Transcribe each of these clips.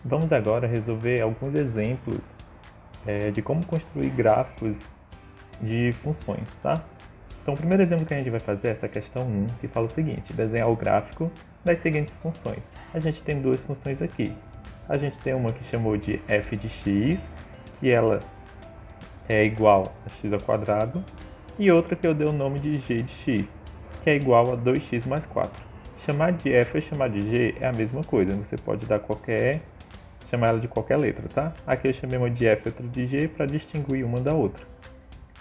Vamos agora resolver alguns exemplos de como construir gráficos de funções, tá? Então, o primeiro exemplo que a gente vai fazer é essa questão 1, que fala o seguinte: desenhar o gráfico das seguintes funções. A gente tem duas funções aqui. A gente tem uma que chamou de f de x, que ela é igual a x ao quadrado, e outra que eu dei o nome de g de x, que é igual a 2x mais 4. Chamar de f ou chamar de g é a mesma coisa, você pode dar chamar ela de qualquer letra, tá? Aqui eu chamei uma de f e outra de g para distinguir uma da outra.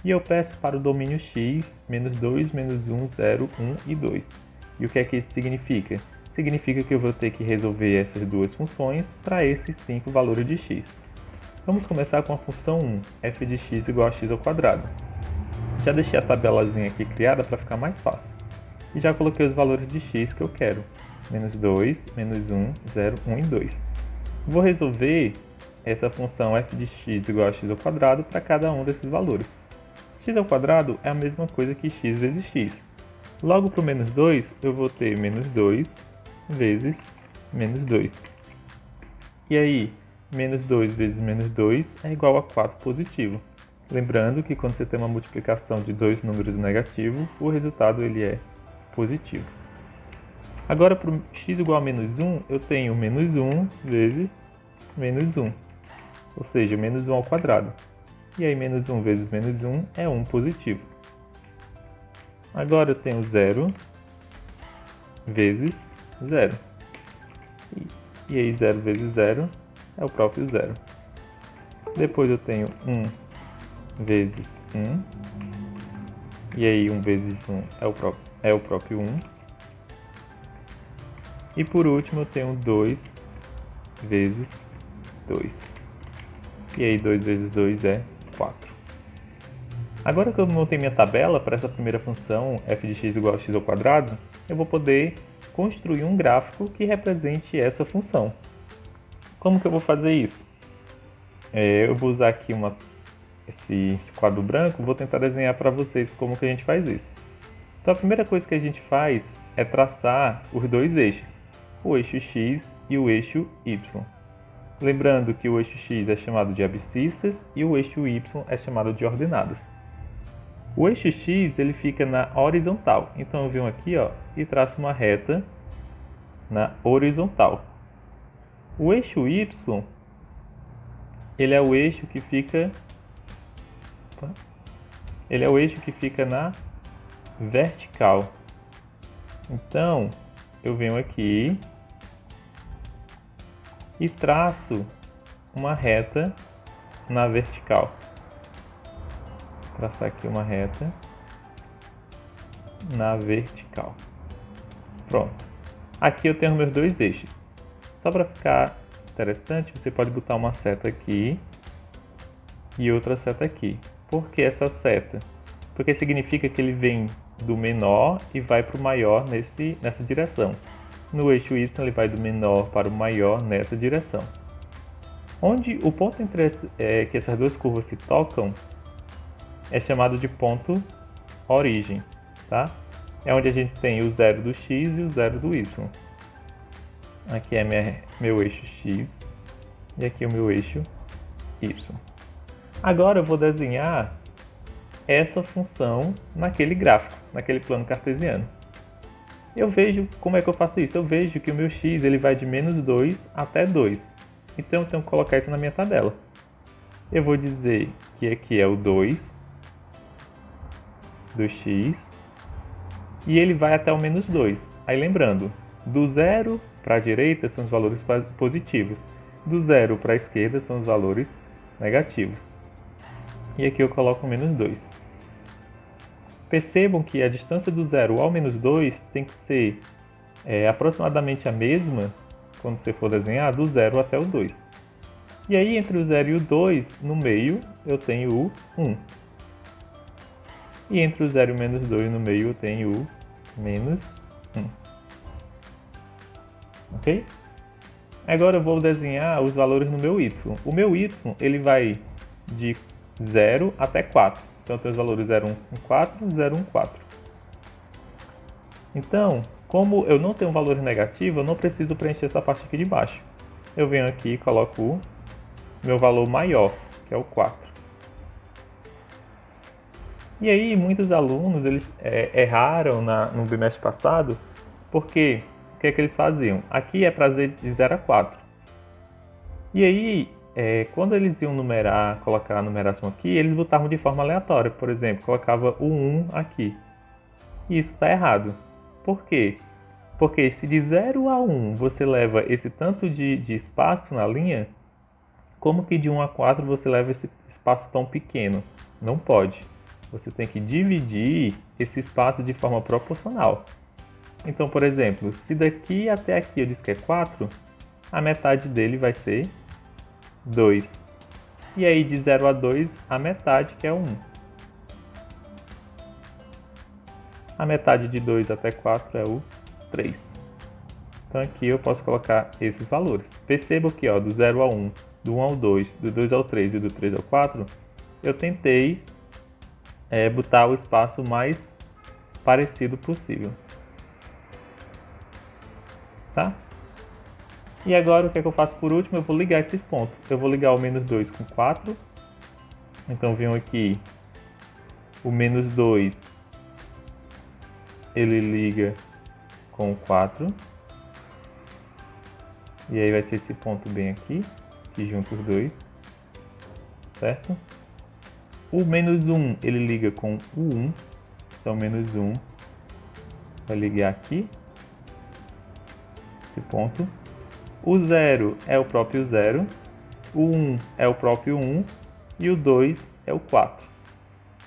E eu peço para o domínio x, menos 2, menos 1, 0, 1 e 2. E o que é que isso significa? Significa que eu vou ter que resolver essas duas funções para esses 5 valores de x. Vamos começar com a função 1, f de x igual a x ao quadrado. Já deixei a tabelazinha aqui criada para ficar mais fácil. E já coloquei os valores de x que eu quero. Menos 2, menos 1, 0, 1 e 2. Vou resolver essa função f de x igual a x ao quadrado para cada um desses valores. X ao quadrado é a mesma coisa que x vezes x. Logo para o menos 2, eu vou ter menos 2 vezes menos 2. E aí, menos 2 vezes menos 2 é igual a 4 positivo. Lembrando que quando você tem uma multiplicação de dois números negativos, o resultado ele é positivo. Agora, para o x igual a menos 1, eu tenho menos 1 vezes menos 1, ou seja, menos 1 ao quadrado. E aí, menos 1 vezes menos 1 é 1 positivo. Agora eu tenho 0 vezes 0. E aí, 0 vezes 0 é o próprio 0. Depois eu tenho 1 vezes 1. E aí, 1 vezes 1 é o próprio 1. E por último eu tenho 2 vezes 2. E aí 2 vezes 2 é 4. Agora que eu montei minha tabela para essa primeira função f de x igual a x ao quadrado, eu vou poder construir um gráfico que represente essa função. Como que eu vou fazer isso? Eu vou usar aqui esse quadro branco, vou tentar desenhar para vocês como que a gente faz isso. Então a primeira coisa que a gente faz é traçar os dois eixos, o eixo x e o eixo y. Lembrando que o eixo x é chamado de abscissas e o eixo y é chamado de ordenadas. O eixo x ele fica na horizontal, então eu venho aqui e traço uma reta na horizontal. O eixo y ele é o eixo que fica na vertical. Então eu venho aqui e traço uma reta na vertical. Vou traçar aqui uma reta na vertical. Pronto. Aqui eu tenho meus dois eixos. Só para ficar interessante, você pode botar uma seta aqui e outra seta aqui. Por que essa seta? Porque significa que ele vem do menor e vai para o maior nessa direção. No eixo y ele vai do menor para o maior nessa direção. Onde o ponto entre que essas duas curvas se tocam é chamado de ponto origem, tá? É onde a gente tem o 0 do x e o 0 do y. Aqui é meu eixo x e aqui é o meu eixo y. Agora eu vou desenhar essa função naquele gráfico, naquele plano cartesiano. Eu vejo como é que eu faço isso. Eu vejo que o meu x ele vai de menos 2 até 2. Então eu tenho que colocar isso na minha tabela. Eu vou dizer que aqui é o 2 do x e ele vai até o menos 2. Aí lembrando, do 0 para a direita são os valores positivos, do 0 para a esquerda são os valores negativos. E aqui eu coloco menos 2. Percebam que a distância do 0 ao menos 2 tem que ser aproximadamente a mesma, quando você for desenhar, do 0 até o 2. E aí, entre o 0 e o 2, no meio, eu tenho o 1. E entre o 0 e o menos 2, no meio, eu tenho o menos 1. Ok? Agora eu vou desenhar os valores no meu y. O meu y ele vai de 0 até 4. Então, eu tenho os valores 0, 1, 4, 0, 1, 4. Então, como eu não tenho valores negativos, eu não preciso preencher essa parte aqui de baixo. eu venho aqui e coloco o meu valor maior, que é o 4. E aí, muitos alunos eles erraram no bimestre passado, porque o que é que eles faziam? Aqui é para de 0 a 4. E aí, quando eles iam numerar, colocar a numeração aqui, eles botavam de forma aleatória. Por exemplo, colocava o 1 aqui. E isso está errado. Por quê? Porque se de 0 a 1 você leva esse tanto de espaço na linha, como que de 1 a 4 você leva esse espaço tão pequeno? Não pode. Você tem que dividir esse espaço de forma proporcional. Então, por exemplo, se daqui até aqui eu disse que é 4, a metade dele vai ser 2. E aí de 0 a 2, a metade, que é 1. A metade de 2 até 4 é o 3. Então aqui eu posso colocar esses valores. Perceba que do 0 a 1, do 1 ao 2, do 2 ao 3 e do 3 ao 4, eu tentei botar o espaço mais parecido possível. Tá? E agora o que é que eu faço por último? Eu vou ligar esses pontos. Eu vou ligar o menos 2 com 4. Então venho aqui, o menos 2, ele liga com o 4. E aí vai ser esse ponto bem aqui, que junta os dois, certo? O menos 1, ele liga com o 1, então menos 1 vai ligar aqui, esse ponto. O 0 é o próprio 0, o 1 é o próprio 1 e o 2 é o 4.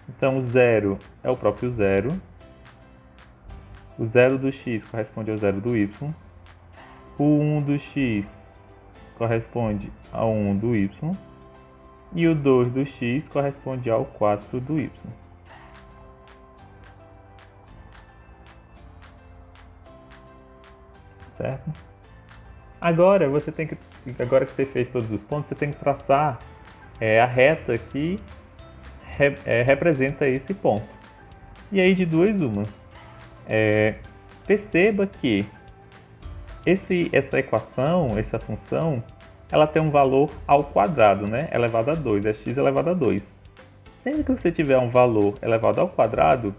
Então o 0 é o próprio 0, o 0 do x corresponde ao 0 do y, o 1 do x corresponde ao 1 do y, e o 2 do x corresponde ao 4 do y. Certo? Agora que você fez todos os pontos, você tem que traçar a reta que representa esse ponto. E aí de duas uma. Perceba que essa equação, essa função, ela tem um valor ao quadrado, né? Elevado a 2, é x elevado a 2. Sempre que você tiver um valor elevado ao quadrado,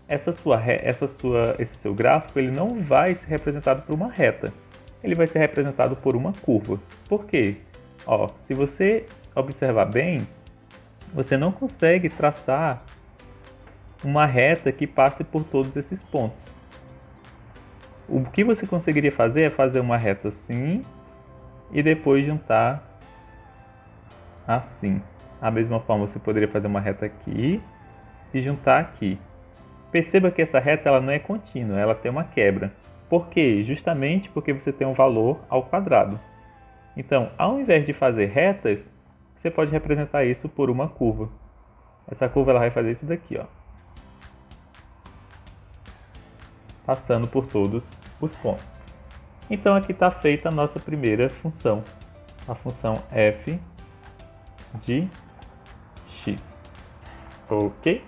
esse seu gráfico ele não vai ser representado por uma reta. Ele vai ser representado por uma curva. Por quê? Se você observar bem, você não consegue traçar uma reta que passe por todos esses pontos. O que você conseguiria fazer é fazer uma reta assim e depois juntar assim. Da mesma forma, você poderia fazer uma reta aqui e juntar aqui. Perceba que essa reta ela não é contínua, ela tem uma quebra. Por quê? Justamente porque você tem um valor ao quadrado. Então, ao invés de fazer retas, você pode representar isso por uma curva. Essa curva ela vai fazer isso daqui, passando por todos os pontos. Então aqui está feita a nossa primeira função, a função f de x. Ok?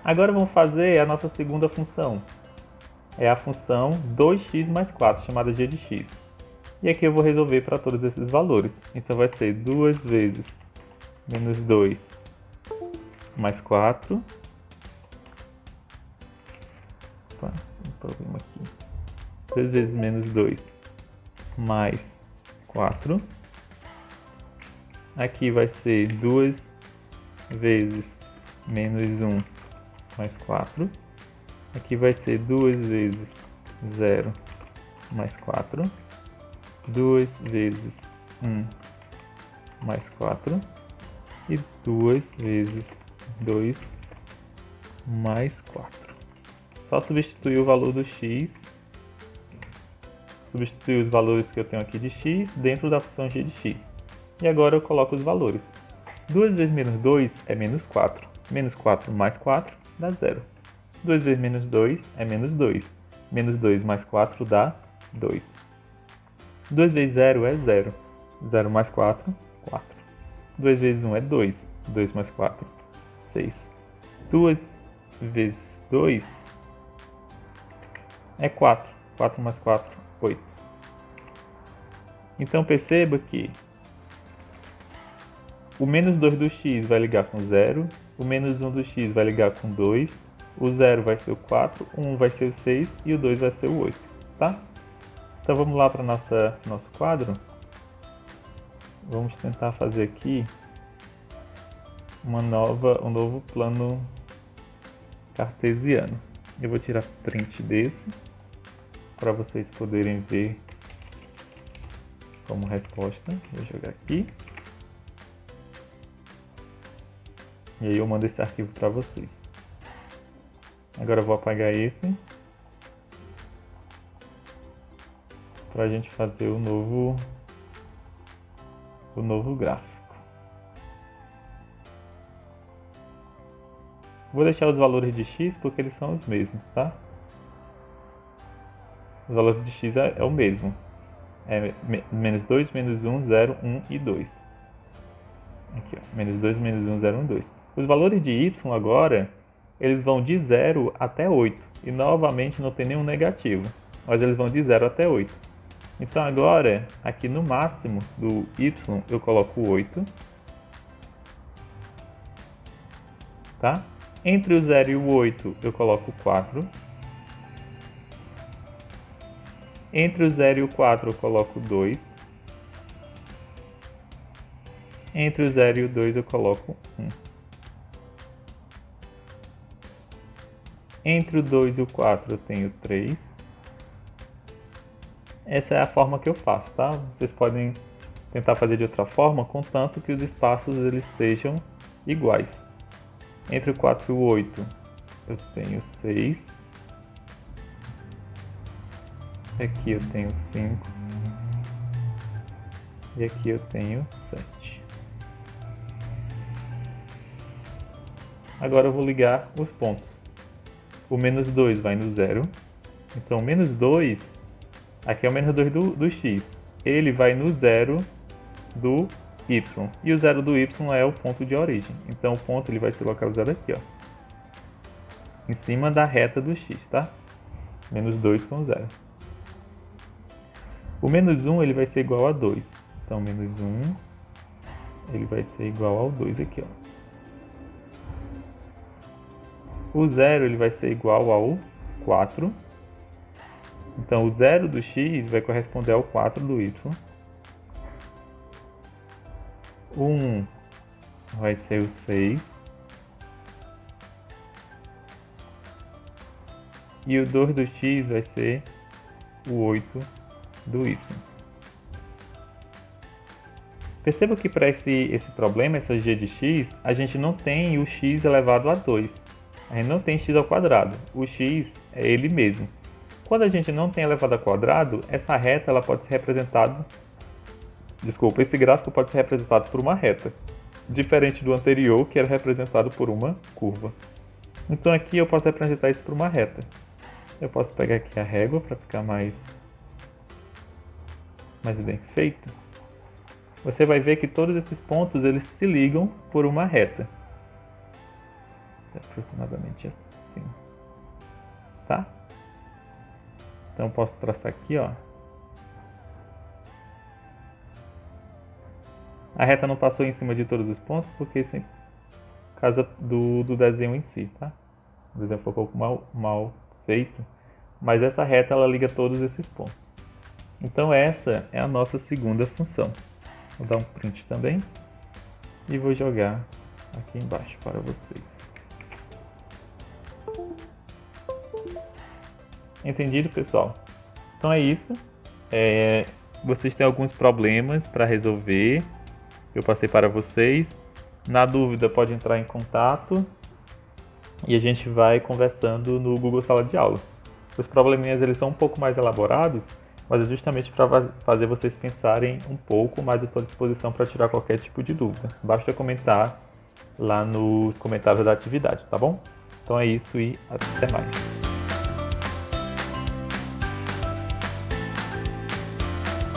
Agora vamos fazer a nossa segunda função. É a função 2x mais 4, chamada g de x. E aqui eu vou resolver para todos esses valores. Então vai ser 2 vezes menos 2 mais 4. Opa, um problema aqui. 2 vezes menos 2 mais 4. Aqui vai ser 2 vezes menos 1 mais 4. Aqui vai ser 2 vezes 0 mais 4. 2 vezes 1 mais 4. E 2 vezes 2 mais 4. Só substituir o valor do x. Substituir os valores que eu tenho aqui de x dentro da função g de x. E agora eu coloco os valores. 2 vezes menos 2 é menos 4. Menos 4 mais 4 dá 0. 2 vezes menos 2 é menos 2. Menos 2 mais 4 dá 2. 2 vezes 0 é 0. 0 mais 4, 4. 2 vezes 1 é 2. 2 mais 4, 6. 2 vezes 2 é 4. 4 mais 4, 8. Então perceba que o menos 2 do x vai ligar com 0, o menos 1 do x vai ligar com 2, o 0 vai ser o 4, o 1 vai ser o 6 e o 2 vai ser o 8, tá? Então vamos lá para o nosso quadro. Vamos tentar fazer aqui um novo plano cartesiano. Eu vou tirar print desse para vocês poderem ver como resposta. Vou jogar aqui. E aí eu mando esse arquivo para vocês. Agora eu vou apagar esse para a gente fazer o novo gráfico. Vou deixar os valores de x porque eles são os mesmos, tá? Os valores de x é o mesmo. É menos 2, menos 1, 0, 1 e 2. Aqui, ó. Menos 2, menos 1, 0, 1, 2. Os valores de y agora, eles vão de 0 até 8. E novamente não tem nenhum negativo. Mas eles vão de 0 até 8. Então agora, aqui no máximo do y, eu coloco 8. Tá? Entre o 0 e o 8, eu coloco 4. Entre o 0 e o 4, eu coloco 2. Entre o 0 e o 2, eu coloco 1. Entre o 2 e o 4 eu tenho 3. Essa é a forma que eu faço, tá? Vocês podem tentar fazer de outra forma, contanto que os espaços eles sejam iguais. Entre o 4 e o 8 eu tenho 6. Aqui eu tenho 5. E aqui eu tenho 7. Agora eu vou ligar os pontos. O menos 2 vai no 0. Então, o menos 2, aqui é o menos 2 do x. Ele vai no 0 do y. E o 0 do y é o ponto de origem. Então, o ponto ele vai ser localizado aqui, ó, em cima da reta do x, tá? Menos 2 com 0. O menos 1 ele vai ser igual a 2. Então, menos 1 ele vai ser igual ao 2 aqui, ó. O 0 ele vai ser igual ao 4. Então, o 0 do x vai corresponder ao 4 do y. O 1 vai ser o 6. E o 2 do x vai ser o 8 do y. Perceba que para esse problema, essa g de x, a gente não tem o x elevado a 2. A gente não tem x ao quadrado. O x é ele mesmo. Quando a gente não tem elevado ao quadrado, essa reta ela pode ser representada... Desculpa, esse gráfico pode ser representado por uma reta, diferente do anterior, que era representado por uma curva. Então aqui eu posso representar isso por uma reta. Eu posso pegar aqui a régua para ficar mais bem feito. Você vai ver que todos esses pontos eles se ligam por uma reta. Aproximadamente assim, tá? Então posso traçar aqui, ó. A reta não passou em cima de todos os pontos porque isso é por causa do desenho em si, tá? O desenho foi um pouco mal feito, mas essa reta ela liga todos esses pontos. Então essa é a nossa segunda função. Vou dar um print também e vou jogar aqui embaixo para vocês. Entendido, pessoal? Então é isso. Vocês têm alguns problemas para resolver. Eu passei para vocês. Na dúvida, pode entrar em contato e a gente vai conversando no Google Sala de Aula. Os probleminhas eles são um pouco mais elaborados, mas é justamente para fazer vocês pensarem um pouco, mas eu estou à disposição para tirar qualquer tipo de dúvida. Basta comentar lá nos comentários da atividade, tá bom? Então é isso e até mais.